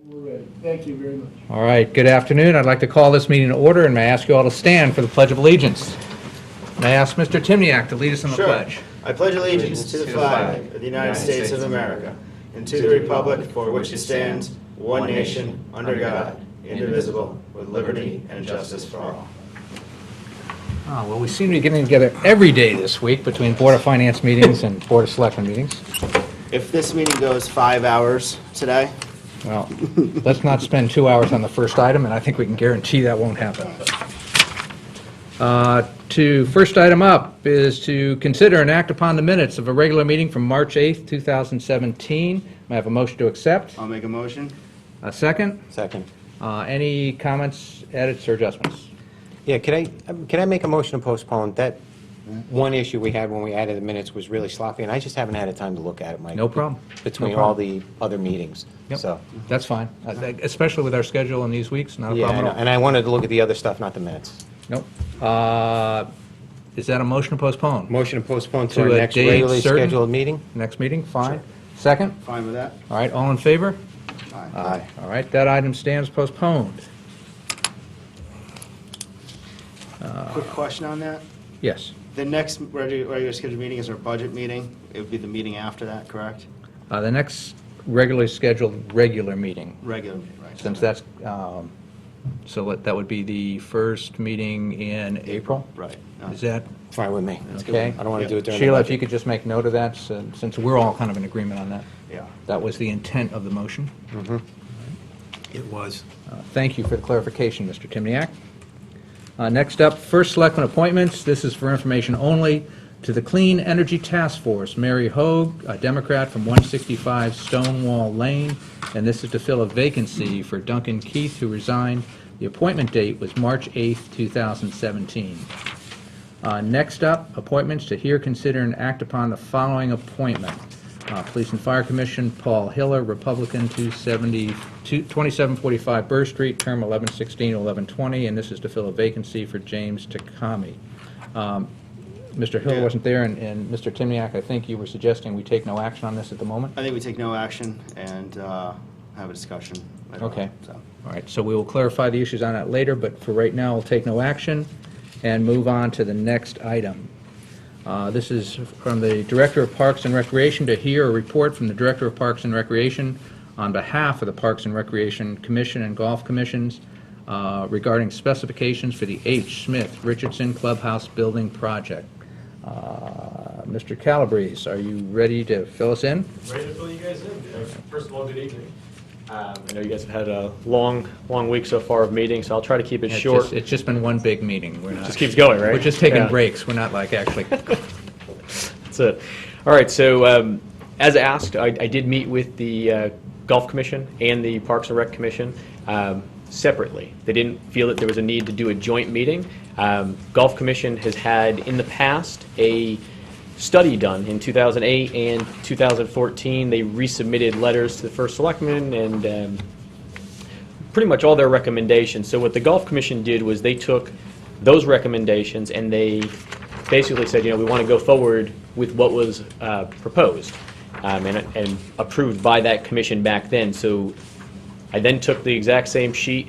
We're ready. Thank you very much. All right, good afternoon. I'd like to call this meeting to order, and may I ask you all to stand for the Pledge of Allegiance. May I ask Mr. Tymniak to lead us in the pledge? I pledge allegiance to the flag of the United States of America and to the republic for which it stands, one nation, under God, indivisible, with liberty and justice for all. Oh, well, we seem to be getting together every day this week between Board of Finance meetings and Board of Selectmen meetings. If this meeting goes 5 hours today, Well, let's not spend 2 hours on the first item, and I think we can guarantee that won't happen. First item up is to consider and act upon the minutes of a regular meeting from March 8th, 2017. May I have a motion to accept? I'll make a motion. A second? Second. Any comments, edits, or adjustments? Yeah, can I make a motion to postpone? That one issue we had when we added the minutes was really sloppy, and I just haven't had a time to look at it, Mike. No problem. Between No problem. all the other meetings. Yep. So, That's fine, especially with our schedule in these weeks, not a yeah, problem at all. and I wanted to look at the other stuff, not the minutes. Nope. Is that a motion to postpone? Motion to postpone To to our a next date regularly certain? scheduled meeting? Next meeting, fine. Second? Fine with that? All right, all in favor? Aye. Aye. All right, that item stands postponed. Quick question on that. Yes. The next regular scheduled meeting is our budget meeting. It would be the meeting after that, correct? The next regularly scheduled regular meeting, Regular meeting, right? since that's, so that would be the first meeting in April? Right. Is that Fine with me. okay? I don't want to do it during the Sheila, if budget. you could just make note of that, since we're all kind of in agreement on that. Yeah. That was the intent of the motion. It was. Thank you for the clarification, Mr. Tymniak. Next up, first selectman appointments. This is for information only. To the Clean Energy Task Force, Mary Hogue, a Democrat from 165 Stonewall Lane, and this is to fill a vacancy for Duncan Keith, who resigned. The appointment date was March 8th, 2017. Next up, appointments to hear, consider, and act upon the following appointment. Police and Fire Commission, Paul Hiller, Republican, 2745 Burr Street, term 11/16/11/20, and this is to fill a vacancy for James Takami. Mr. Hill Yeah. wasn't there, and Mr. Tymniak, I think you were suggesting we take no action on this at the moment? I think we take no action and have a discussion later on, Okay. so. All right, so we will clarify the issues on that later, but for right now, we'll take no action and move on to the next item. This is from the Director of Parks and Recreation to hear a report from the Director of Parks and Recreation on behalf of the Parks and Recreation Commission and Golf Commissions regarding specifications for the H. Smith Richardson Clubhouse Building Project. Mr. Calebrese, are you ready to fill us in? Ready to fill you guys in. First of all, good evening. I know you guys have had a long week so far of meetings, so I'll try to keep it short. It's just been one big meeting. We're not, Just keeps going, right? We're just taking Yeah. breaks. We're not like actually. That's it. All right, so as asked, I did meet with the Golf Commission and the Parks and Rec Commission separately. They didn't feel that there was a need to do a joint meeting. Golf Commission has had in the past a study done in 2008 and 2014. They resubmitted letters to the First Selectmen and pretty much all their recommendations. So what the Golf Commission did was they took those recommendations and they basically said, we want to go forward with what was proposed and approved by that commission back then. So I then took the exact same sheet,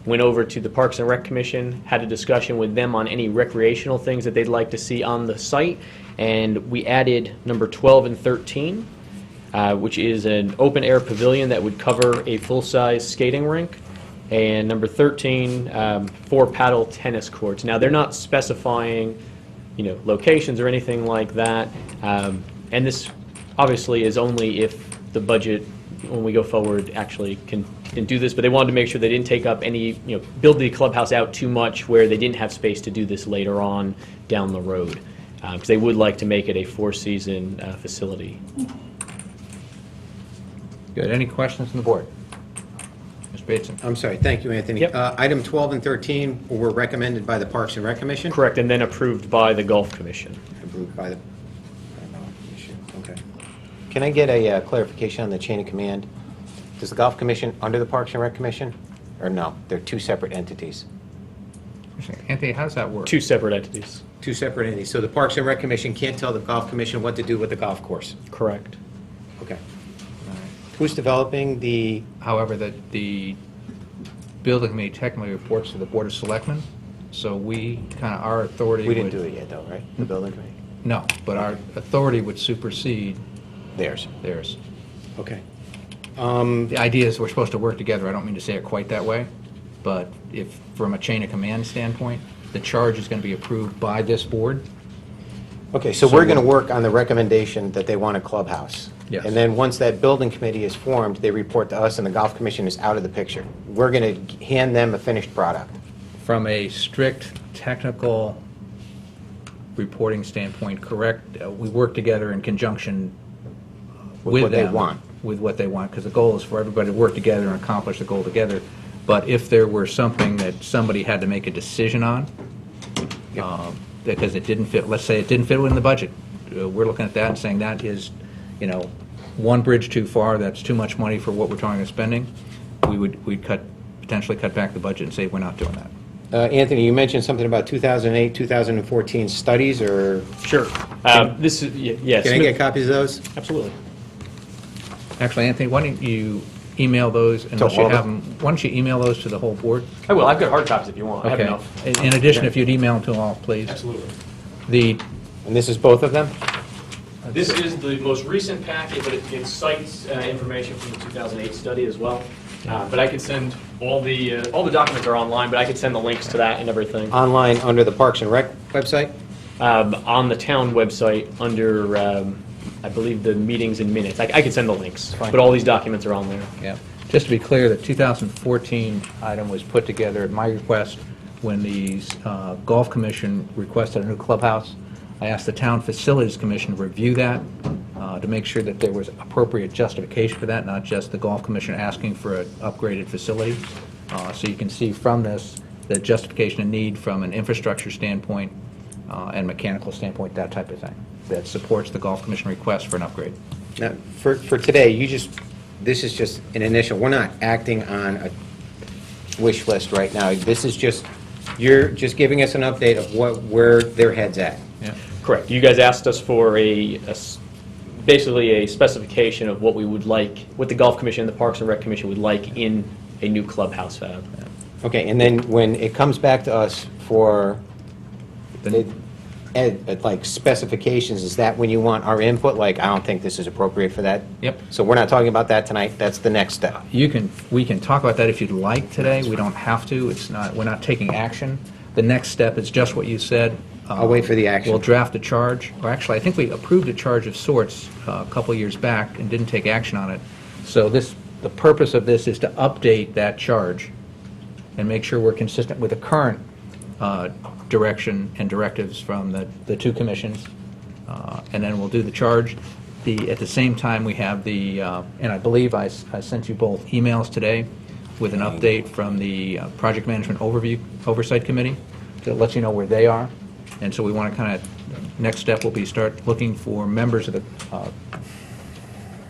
went over to the Parks and Rec Commission, had a discussion with them on any recreational things that they'd like to see on the site, and we added number 12 and 13, which is an open-air pavilion that would cover a full-size skating rink, and number 13, 4 paddle tennis courts. Now, they're not specifying, locations or anything like that, and this obviously is only if the budget, when we go forward, actually can do this, but they wanted to make sure they didn't take up any, build the clubhouse out too much where they didn't have space to do this later on down the road, because they would like to make it a 4-season facility. Good. Any questions from the board? Mr. Bateson? I'm sorry, thank you, Anthony. Yep. Item 12 and 13 were recommended by the Parks and Rec Commission? Correct, and then approved by the Golf Commission. Approved by the Commission, okay. Can I get a clarification on the chain of command? Does the Golf Commission under the Parks and Rec Commission? Or no, they're two separate entities? Anthony, how does that work? 2 separate entities. Two separate entities. So the Parks and Rec Commission can't tell the Golf Commission what to do with the golf course? Correct. Okay. Who's developing the, However, the building committee technically reports to the Board of Selectmen, so we kind of, our authority we would... didn't do it yet, though, right? The building committee? No, but our authority would supersede Theirs. theirs. Okay. The idea is we're supposed to work together. I don't mean to say it quite that way, but if, from a chain of command standpoint, the charge is going to be approved by this board. Okay, so we're going to work on the recommendation that they want a clubhouse. Yes. And then once that building committee is formed, they report to us and the golf commission is out of the picture. We're going to hand them a finished product. From a strict technical reporting standpoint, correct, we work together in conjunction with what they them, want. with what they want, because the goal is for everybody to work together and accomplish the goal together. But if there were something that somebody had to make a decision on, because it didn't fit, let's say it didn't fit within the budget, we're looking at that and saying that is, you know, one bridge too far, that's too much money for what we're talking about spending, we'd potentially cut back the budget and say we're not doing that. Anthony, you mentioned something about 2008, 2014 studies, or Sure. This is, yes. can I get copies of those? Absolutely. Actually, Anthony, why don't you email those, unless you all of have them, why don't you email those to the whole board? I will. I've got hard copies if you want. I have Okay. enough. In addition, if you'd email them to all, please. Absolutely. The, And this is both of them? This is the most recent packet, but it cites information from the 2008 study as well. But I could send all the documents are online, but I could send the links to that and everything. Online under the Parks and Rec website? On the town website under, I believe, the meetings and minutes. I could send the links, Fine. but all these documents are on there. yeah, just to be clear, the 2014 item was put together at my request when the Golf Commission requested a new clubhouse. I asked the Town Facilities Commission to review that, to make sure that there was appropriate justification for that, not just the Golf Commission asking for an upgraded facility. So you can see from this, the justification and need from an infrastructure standpoint and mechanical standpoint, that type of thing, that supports the Golf Commission request for an upgrade. Now, for today, this is just an initial, we're not acting on a wish list right now. This is just, you're just giving us an update of where their head's at. Yeah. Correct. You guys asked us for basically a specification of what we would like, what the Golf Commission and the Parks and Rec Commission would like in a new clubhouse fab. Okay, and then when it comes back to us for, like, specifications, is that when you want our input? Like, I don't think this is appropriate for that? Yep. So we're not talking about that tonight, that's the next step? We can talk about that if you'd like today. We don't have to. It's not, we're not taking action. The next step is just what you said. I'll wait for the action. We'll draft a charge, or actually, I think we approved a charge of sorts a couple years back and didn't take action on it. So the purpose of this is to update that charge and make sure we're consistent with the current direction and directives from the two commissions. And then we'll do the charge. At the same time, we have and I believe I sent you both emails today with an update from the Project Management Oversight Committee to let you know where they are. And so we want to kind of, next step will be start looking for members of the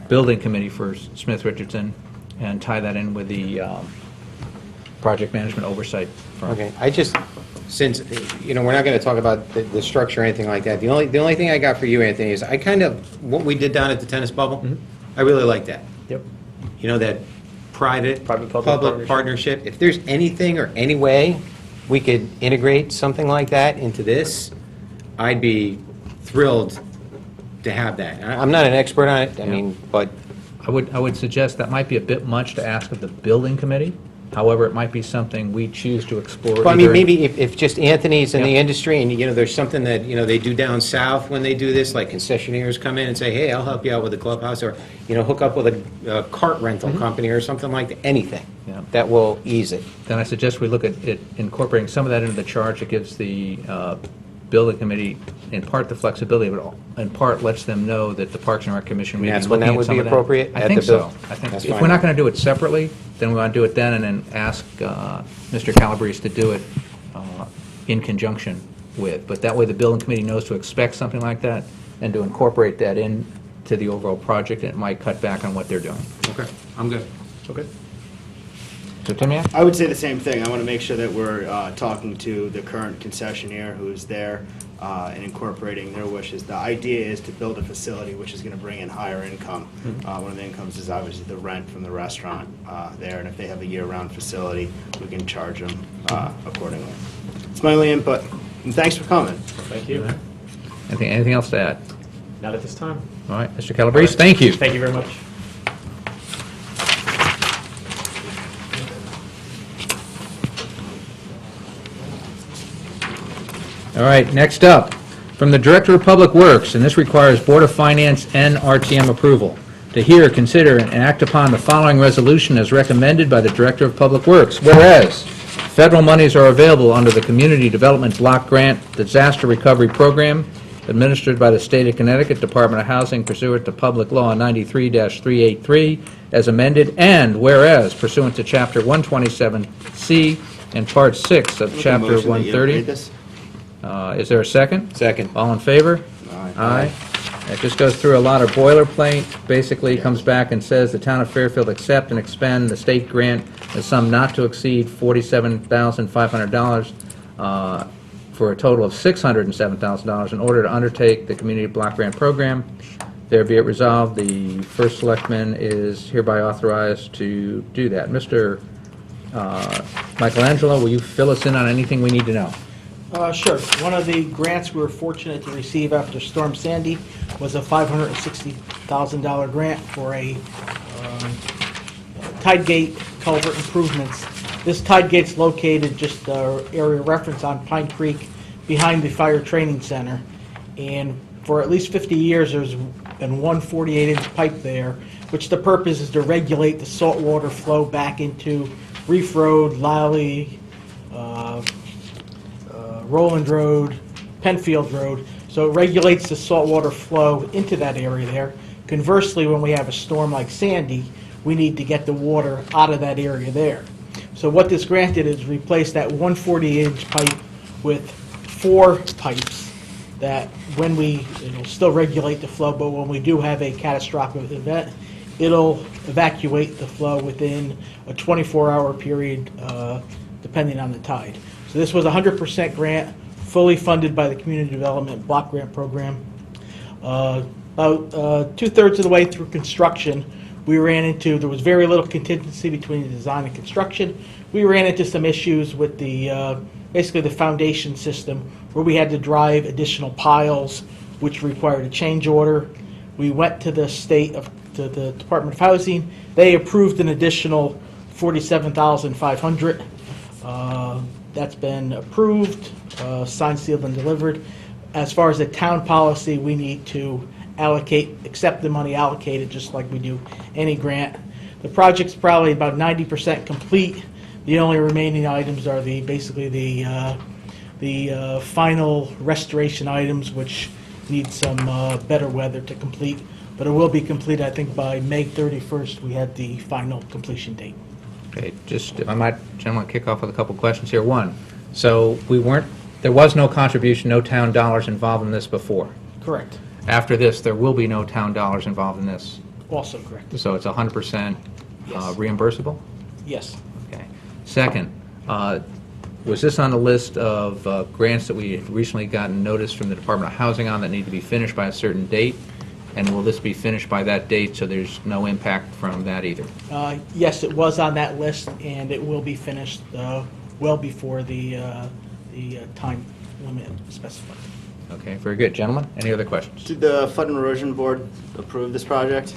building committee for Smith Richardson and tie that in with the Project Management Oversight firm. Okay, since, we're not going to talk about the structure or anything like that, the only thing I got for you, Anthony, is what we did down at the tennis bubble, I really like that. Yep. That Private-public public partnership. If there's anything or any way we could integrate something like that into this, I'd be thrilled to have that. I'm not an expert on it, but... I would suggest that might be a bit much to ask of the building committee. However, it might be something we choose to explore. Well, maybe if just Anthony's in the Yeah. industry and, there's something that, they do down south when they do this, like concessionaires come in and say, hey, I'll help you out with the clubhouse, or, hook up with a cart rental company or something like that, anything Yeah. that will ease it. Then I suggest we look at incorporating some of that into the charge. It gives the building committee, in part, the flexibility, but in part lets them know that the Parks and Rec Commission may be That's when looking that at some would of be that. appropriate I at think the so. bill? I think That's if fine. we're not going to do it separately, then we want to do it then and then ask Mr. Calebrese to do it in conjunction with. But that way the building committee knows to expect something like that and to incorporate that into the overall project, and it might cut back on what they're doing. Okay, I'm good. Okay. Mr. Tymniak? I would say the same thing. I want to make sure that we're talking to the current concessionaire who's there and incorporating their wishes. The idea is to build a facility which is going to bring in higher income. One of the incomes is obviously the rent from the restaurant there, and if they have a year-round facility, we can charge them accordingly. It's my only input, and thanks for coming. Thank you. Anything else to add? Not at this time. All right, Mr. Calebrese, thank you. Thank you very much. All right, next up, from the Director of Public Works, and this requires Board of Finance and RTM approval, to hear, consider, and act upon the following resolution as recommended by the Director of Public Works. Whereas, federal monies are available under the Community Development Block Grant Disaster Recovery Program administered by the State of Connecticut Department of Housing pursuant to Public Law 93-383 as amended, and whereas pursuant to Chapter 127C and Part 6 of Chapter Motion that you 130. read this? Is there a second? Second. All in favor? Aye. It just goes through a lot of boilerplate. Basically, comes back and says the town of Fairfield accept and expend the state grant the sum not to exceed $47,500 for a total of $607,000 in order to undertake the community block grant program. There be it resolved, the first selectman is hereby authorized to do that. Mr. Michelangelo, will you fill us in on anything we need to know? Sure. One of the grants we were fortunate to receive after Storm Sandy was a $560,000 grant for a tide gate culvert improvements. This tide gate's located just area reference on Pine Creek behind the Fire Training Center. And for at least 50 years, there's been one 48-inch pipe there, which the purpose is to regulate the saltwater flow back into Reef Road, Lally, Roland Road, Penfield Road, so it regulates the saltwater flow into that area there. Conversely, when we have a storm like Sandy, we need to get the water out of that area there. So what this grant did is replace that 140-inch pipe with 4 pipes that when it'll still regulate the flow, but when we do have a catastrophic event, it'll evacuate the flow within a 24-hour period, depending on the tide. So this was a 100% grant, fully funded by the Community Development Block Grant Program. About 2/3 of the way through construction, there was very little contingency between the design and construction. We ran into some issues with basically the foundation system, where we had to drive additional piles, which required a change order. We went to the to the Department of Housing. They approved an additional $47,500. That's been approved, signed, sealed, and delivered. As far as the town policy, we need to accept the money allocated just like we do any grant. The project's probably about 90% complete. The only remaining items are basically the final restoration items, which need some better weather to complete. But it will be complete, I think, by May 31st. We had the final completion date. Okay, just, if I might, gentlemen, kick off with a couple questions here. One, so there was no contribution, no town dollars involved in this before. Correct. After this, there will be no town dollars involved in this. Also correct. So it's 100% Yes. reimbursable? Yes. Okay. Second, was this on the list of grants that we had recently gotten notice from the Department of Housing on that need to be finished by a certain date? And will this be finished by that date, so there's no impact from that either? Yes, it was on that list, and it will be finished well before the time limit specified. Okay, very good. Gentlemen, any other questions? Did the Flood and Erosion Board approve this project?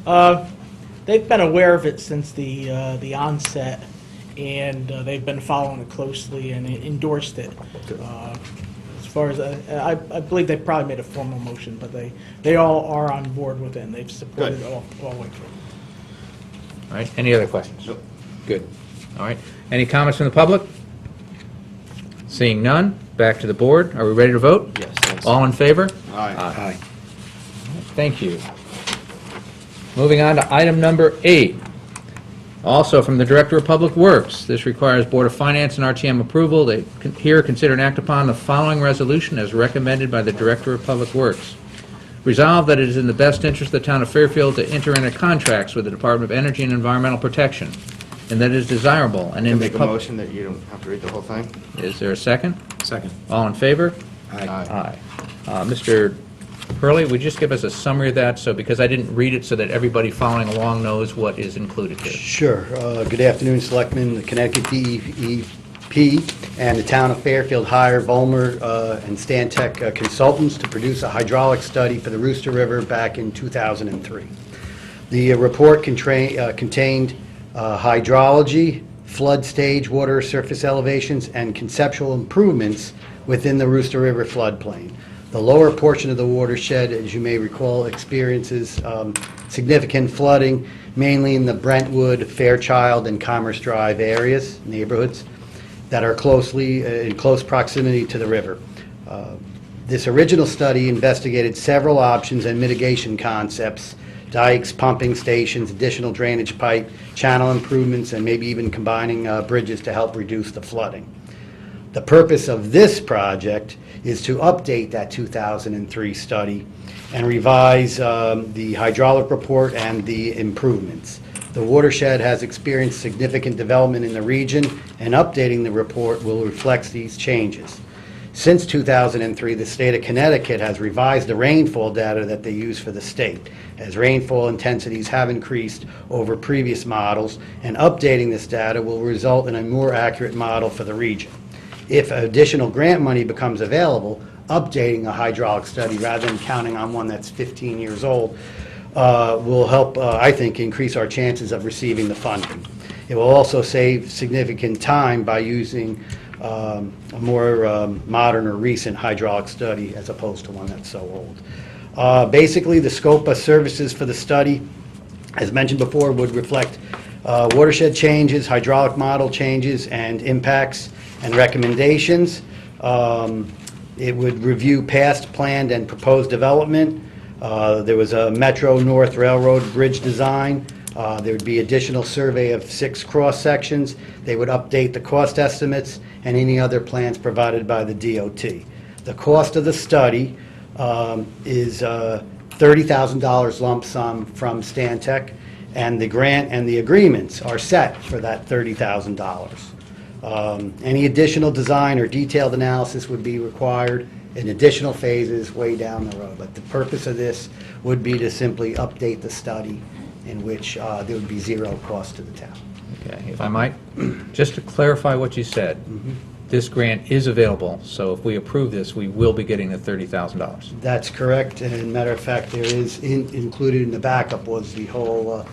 They've been aware of it since the onset, and they've been following it closely and endorsed it. As far as I believe they probably made a formal motion, but they all are on board with it, and they've supported it all the way through. All right, any other questions? Nope. Good. All right, any comments from the public? Seeing none, back to the board. Are we ready to vote? Yes. Thanks. All in favor? Aye. Thank you. Moving on to item number 8. Also from the Director of Public Works, this requires Board of Finance and RTM approval. They here consider and act upon the following resolution as recommended by the Director of Public Works. Resolved that it is in the best interest of the town of Fairfield to enter into contracts with the Department of Energy and Environmental Protection and that it is desirable and in the Make a public... motion that you don't have to read the whole thing? Is there a second? Second. All in favor? Aye. Aye. Mr. Hurley, would you just give us a summary of that, so, because I didn't read it, so that everybody following along knows what is included here? Sure. Good afternoon, Selectmen. The Connecticut DEP and the town of Fairfield hired Volmer and Stantec consultants to produce a hydraulic study for the Rooster River back in 2003. The report contained hydrology, flood stage, water surface elevations, and conceptual improvements within the Rooster River floodplain. The lower portion of the watershed, as you may recall, experiences significant flooding, mainly in the Brentwood, Fairchild, and Commerce Drive areas, neighborhoods, that are in close proximity to the river. This original study investigated several options and mitigation concepts: dikes, pumping stations, additional drainage pipe, channel improvements, and maybe even combining bridges to help reduce the flooding. The purpose of this project is to update that 2003 study and revise the hydraulic report and the improvements. The watershed has experienced significant development in the region, and updating the report will reflect these changes. Since 2003, the state of Connecticut has revised the rainfall data that they use for the state, as rainfall intensities have increased over previous models, and updating this data will result in a more accurate model for the region. If additional grant money becomes available, updating a hydraulic study rather than counting on one that's 15 years old will help, I think, increase our chances of receiving the funding. It will also save significant time by using a more modern or recent hydraulic study as opposed to one that's so old. Basically, the scope of services for the study, as mentioned before, would reflect watershed changes, hydraulic model changes, and impacts and recommendations. It would review past planned and proposed development. There was a Metro North Railroad bridge design. There would be additional survey of 6 cross-sections. They would update the cost estimates and any other plans provided by the DOT. The cost of the study is $30,000 lump sum from Stantec, and the grant and the agreements are set for that $30,000. Any additional design or detailed analysis would be required in additional phases way down the road. But the purpose of this would be to simply update the study, in which there would be zero cost to the town. Okay, if I might, just to clarify what you said, this grant is available, so if we approve this, we will be getting the $30,000. That's correct, and matter of fact, there is included in the backup was the whole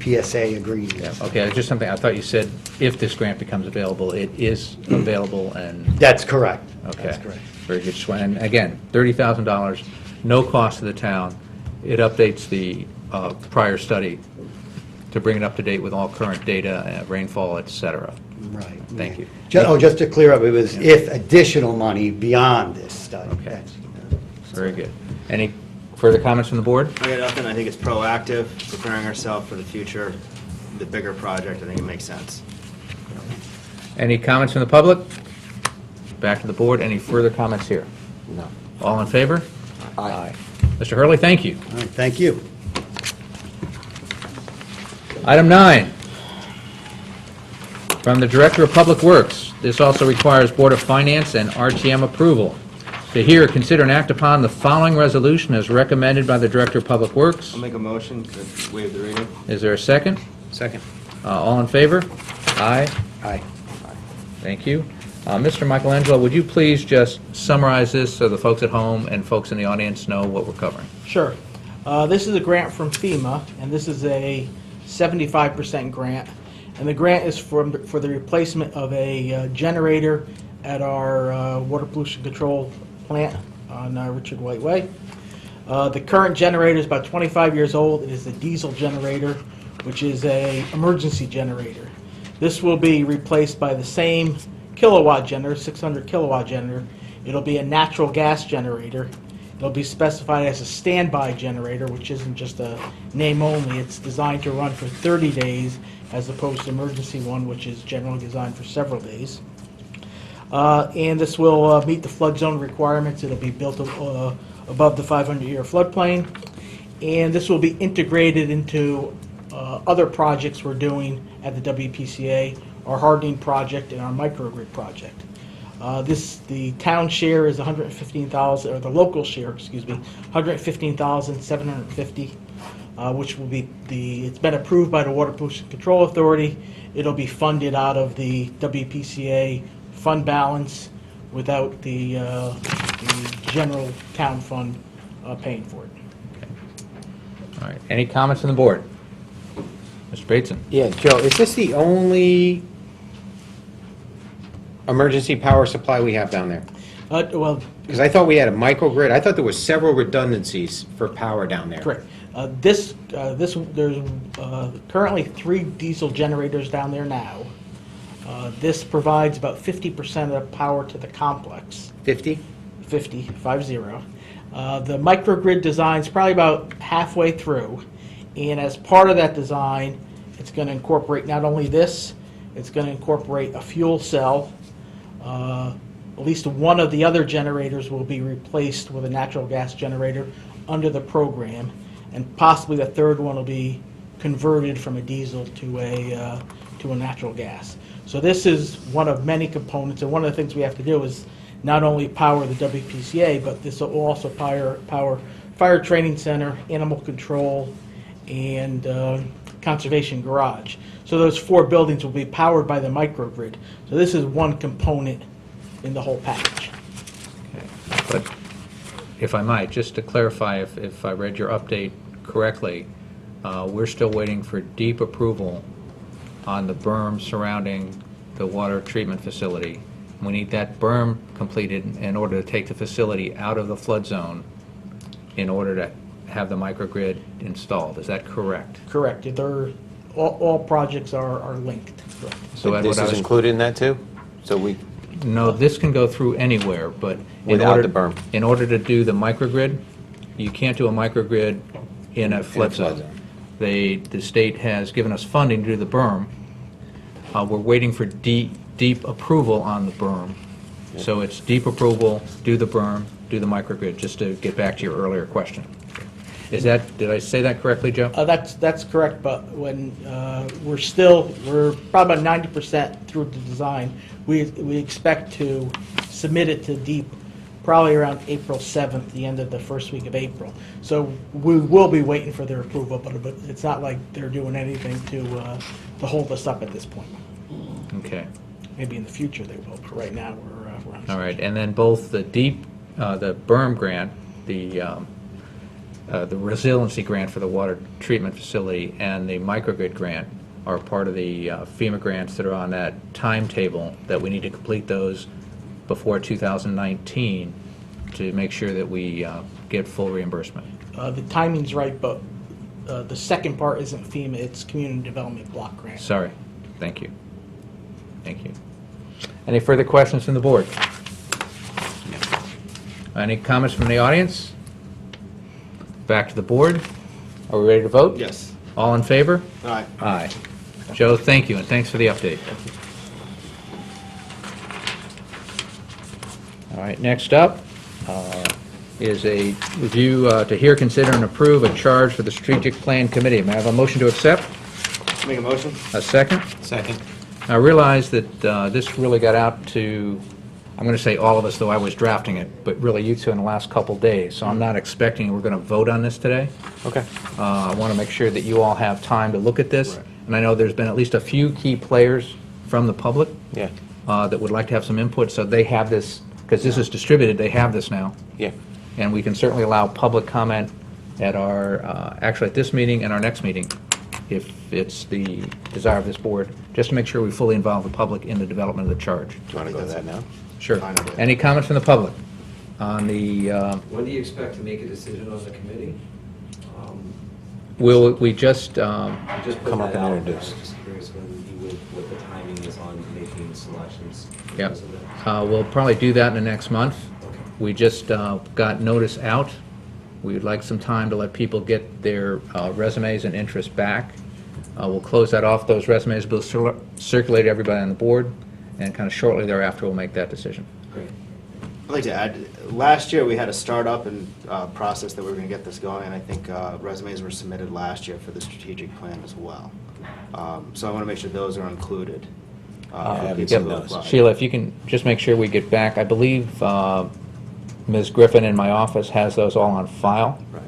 PSA agreement. Okay, just something, I thought you said if this grant becomes available, it is available, and... That's correct. Okay. That's correct. Very good. And again, $30,000, no cost to the town. It updates the prior study to bring it up to date with all current data, rainfall, et cetera. Right. Thank you. Just to clear up, it was if additional money beyond this study. Okay. That's- Very good. Any further comments from the board? I got nothing. I think it's proactive, preparing ourselves for the future, the bigger project. I think it makes sense. Any comments from the public? Back to the board. Any further comments here? No. All in favor? Aye. Mr. Hurley, thank you. All right, thank you. Item 9, from the Director of Public Works. This also requires Board of Finance and RTM approval. To hear, consider and act upon the following resolution as recommended by the Director of Public Works. I'll make a motion to waive the reading. Is there a second? Second. All in favor? Aye. Aye. Thank you. Mr. Michelangelo, would you please just summarize this so the folks at home and folks in the audience know what we're covering? Sure. This is a grant from FEMA, and this is a 75% grant. And the grant is for the replacement of a generator at our water pollution control plant on Richard White Way. The current generator is about 25 years old. It is a diesel generator, which is a emergency generator. This will be replaced by the same kilowatt generator, 600 kilowatt generator. It'll be a natural gas generator. It'll be specified as a standby generator, which isn't just a name only. It's designed to run for 30 days as opposed to emergency one, which is generally designed for several days. And this will meet the flood zone requirements. It'll be built above the 500-year floodplain. And this will be integrated into other projects we're doing at the WPCA, our hardening project and our microgrid project. The town share is 115,000, or the local share, excuse me, 115,750, which will be it's been approved by the Water Pollution Control Authority. It'll be funded out of the WPCA fund balance without the general town fund paying for it. All right, any comments from the board? Mr. Bateson? Yeah, Joe, is this the only emergency power supply we have down there? Well, Because I thought we had a microgrid. I thought there was several redundancies for power down there. correct. There's currently 3 diesel generators down there now. This provides about 50% of the power to the complex. 50? 50. The microgrid design's probably about halfway through, and as part of that design, it's going to incorporate not only this, it's going to incorporate a fuel cell. At least one of the other generators will be replaced with a natural gas generator under the program, and possibly the third one will be converted from a diesel to a natural gas. So this is one of many components, and one of the things we have to do is not only power the WPCA, but this will also power Fire Training Center, Animal Control, and Conservation Garage. So those 4 buildings will be powered by the microgrid. So this is one component in the whole package. But if I might, just to clarify, if I read your update correctly, we're still waiting for deep approval on the berm surrounding the water treatment facility. We need that berm completed in order to take the facility out of the flood zone in order to have the microgrid installed. Is that correct? Correct. All projects are linked. Correct. So Ed, This what I is was- included in that too? So we, No, this can go through anywhere, but in Without order, the berm. in order to do the microgrid, you can't do a microgrid in a flood flood zone. The state has given us funding to do the berm. We're waiting for deep approval on the berm. So it's deep approval, do the berm, do the microgrid, just to get back to your earlier question. Did I say that correctly, Joe? That's correct, but when we're probably about 90% through the design. We expect to submit it to DEEP probably around April 7th, the end of the first week of April. So we will be waiting for their approval, but it's not like they're doing anything to hold us up at this point. Okay. Maybe in the future they will, but right now we're on. All right, and then both the the berm grant, the resiliency grant for the water treatment facility, and the microgrid grant are part of the FEMA grants that are on that timetable that we need to complete those before 2019 to make sure that we get full reimbursement. The timing's right, but the second part isn't FEMA, it's Community Development Block Grant. Sorry. Thank you. Thank you. Any further questions from the board? Any comments from the audience? Back to the board. Are we ready to vote? Yes. All in favor? All right. Aye. Joe, thank you, and thanks for the update. All right, next up is a review to hear, consider, and approve a charge for the Strategic Plan Committee. May I have a motion to accept? Make a motion? A second? second. I realize that this really got out to, I'm going to say all of us, though I was drafting it, but really you two in the last couple days, so I'm not expecting we're going to vote on this today. Okay. I want to make sure that you all have time to look at this, Right. and I know there's been at least a few key players from the public Yeah, that would like to have some input, so they have this, because this is distributed, they have this now, yeah. and we can certainly allow public comment at our, actually at this meeting and our next meeting, if it's the desire of this board, just to make sure we fully involve the public in the development of the charge. Do you want to go to that now? Sure. Fine, I'll do it. Any comments from the public on the, When do you expect to make a decision on the committee? we just, Just put Come up that and out introduce. there. Just curious what the timing is on making selections. Yep. because of that. We'll probably do that in the next month. Okay. We just got notice out. We would like some time to let people get their resumes and interest back. We'll close that off. Those resumes will circulate to everybody on the board, and kind of shortly thereafter, we'll make that decision. Great. I'd like to add, last year, we had a startup and process that we were going to get this going, and I think resumes were submitted last year for the strategic plan as well. So I want to make sure those are included. For people who apply. Sheila, if you can just make sure we get back, I believe Ms. Griffin in my office has those all on file. Right.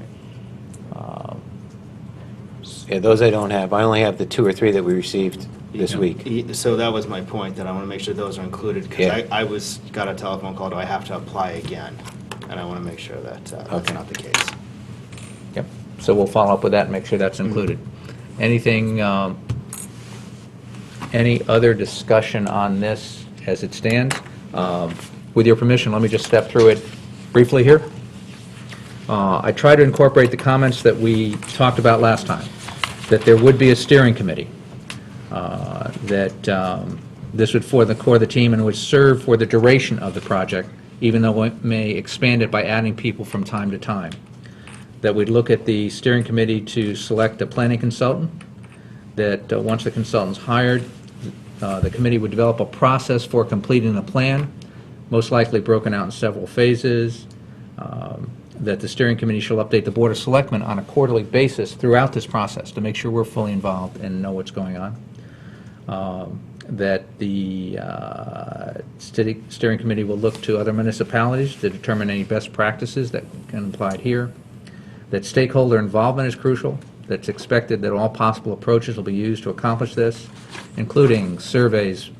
Yeah, those I don't have. I only have the 2 or 3 that we received this week. So that was my point, that I want to make sure those are included, because Yeah. I got a telephone call, do I have to apply again? And I want to make sure that that's Okay. not the case. Yep. So we'll follow up with that and make sure that's included. Anything, any other discussion on this as it stands? With your permission, let me just step through it briefly here. I tried to incorporate the comments that we talked about last time, that there would be a steering committee, that this would for the core of the team and would serve for the duration of the project, even though it may expand it by adding people from time to time. That we'd look at the steering committee to select a planning consultant, that once the consultant's hired, the committee would develop a process for completing the plan, most likely broken out in several phases, that the steering committee shall update the Board of Selectmen on a quarterly basis throughout this process to make sure we're fully involved and know what's going on. That the steering committee will look to other municipalities to determine any best practices that can be applied here. That stakeholder involvement is crucial. That's expected that all possible approaches will be used to accomplish this, including surveys,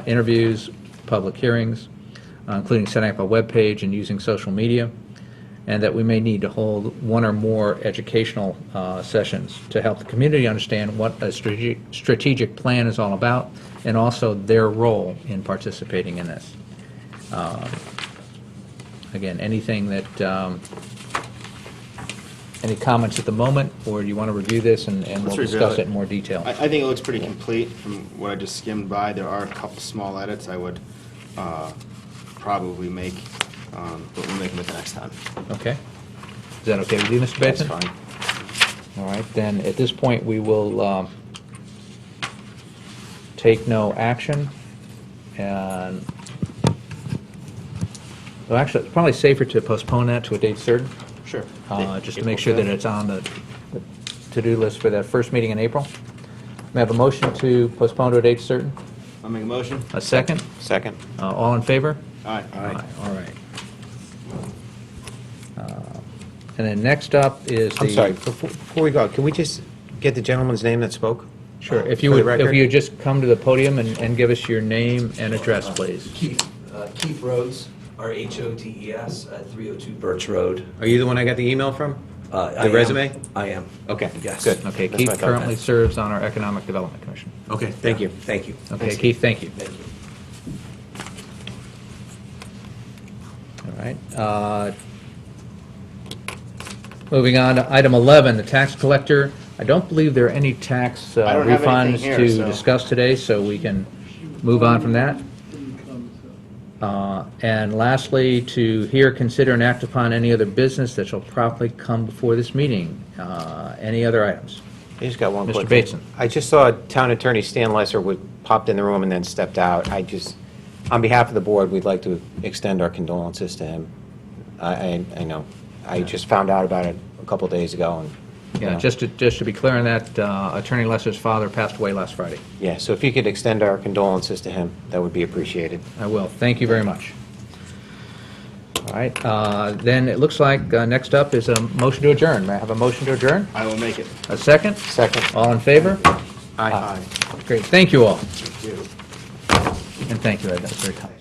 interviews, public hearings, including setting up a web page and using social media, and that we may need to hold 1 or more educational sessions to help the community understand what a strategic plan is all about, and also their role in participating in this. Again, anything that, any comments at the moment, or do you want to review this and we'll Let's review discuss it. it in more detail? I think it looks pretty complete from what I just skimmed by. There are a couple small edits I would probably make, but we'll make them at the next time. Okay. Is that okay with you, Mr. That's Bateson? fine. All right, then, at this point, we will take no action, and, well, actually, it's probably safer to postpone that to a date certain, Sure. just to make sure that it's on the to-do list for that first meeting in April. May I have a motion to postpone to a date certain? I'll make a motion. A second? Second. All in favor? Aye. All right. And then next up is the... I'm sorry, before we go, can we just get the gentleman's name that spoke? Sure, if For you the would, record? if you would just come to the podium and give us your name and address, please. Keith Rhodes, R-H-O-T-E-S, at 302 Birch Road. Are you the one I got the email from? I am. resume? I am. Okay, Yes. good. Okay, That's Keith what I thought currently then. serves on our Economic Development Commission. Okay, thank you. Thank you. Okay, Keith, thank you. Thank you. All right. Moving on to item 11, the tax collector. I don't believe there are any tax I don't have refunds anything here, to so- discuss today, so we can move on from that. And lastly, to hear, consider, and act upon any other business that shall properly come before this meeting. Any other items? I just got one Mr. quick Bateson. thing. I just saw Town Attorney Stan Lesser popped in the room and then stepped out. On behalf of the board, we'd like to extend our condolences to him. I know. I just found out about it a couple days ago, and, you Yeah, know. just to be clear on that, Attorney Lesser's father passed away last Friday. Yeah, so if you could extend our condolences to him, that would be appreciated. I will. Thank you very much. All right, then it looks like next up is a motion to adjourn. May I have a motion to adjourn? I will make it. A second? Second. All in favor? Aye. Great, thank you all. Thank you. And thank you, Ed, that was very kind.